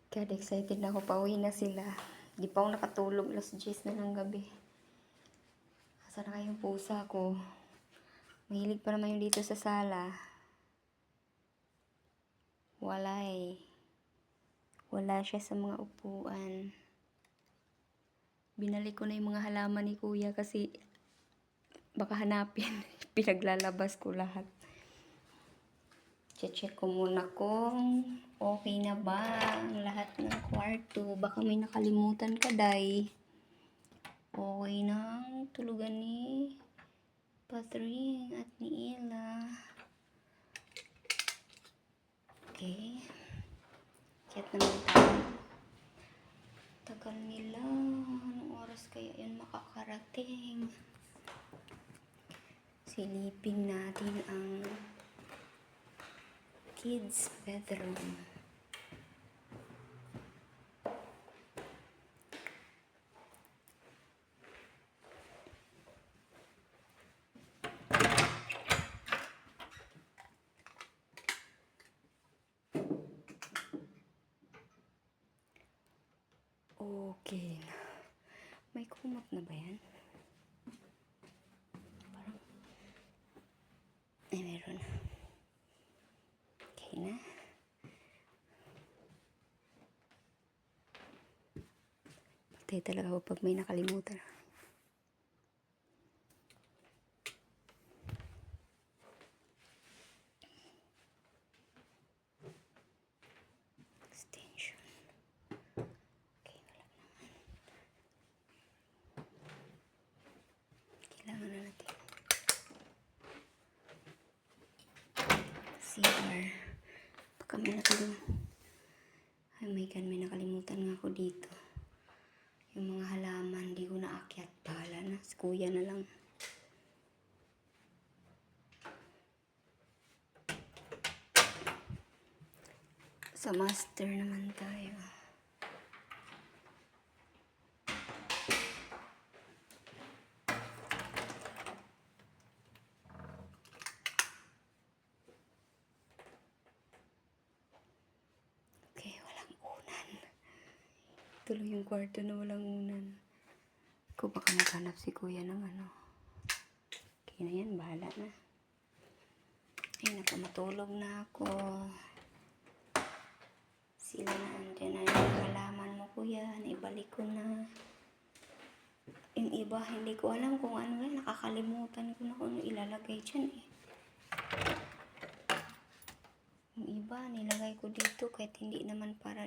Kaya excited na ako, pauwi na sila. Di pa ako nakatulog, alas 10 na ng gabi. Asa na kayong pusa ko? Mahilig pa naman yung dito sa sala. Wala eh. Wala siya sa mga upuan. Binalik ko na yung mga halaman ni kuya kasi baka hanapin. Pinaglalabas ko lahat. Check ko muna kung okay na ba ang lahat ng kwarto. Baka may nakalimutan ka, day. Okay na ang tulugan ni Patring at ni Ella. Okay. Chat naman tayo. Tagal nila. Anong oras kaya yun makakarating? Silipin natin ang kids bedroom. Okay. May kumot na ba yan? Parang ay meron. Okay na. Patay talaga ako pag may nakalimutan. Extension. Okay, wala naman. Kailangan na natin. CR. Baka may nakalimutan. Ay my God, may nakalimutan nga ako dito. Yung mga halaman, di ko naakyat. Bahala na, si kuya na lang. Sa master naman tayo. Okay, walang unan. Tuloy yung kwarto na walang unan. Kung baka maghanap si kuya ng ano. Okay na yan, bahala na. Ay, nakamatulog na ako. Sila na andyan na yung halaman mo kuya. Naibalik ko na. Yung iba, hindi ko alam kung ano yan. Nakakalimutan ko na kung ano ilalagay dyan eh. Yung iba, nilagay ko dito kahit hindi naman para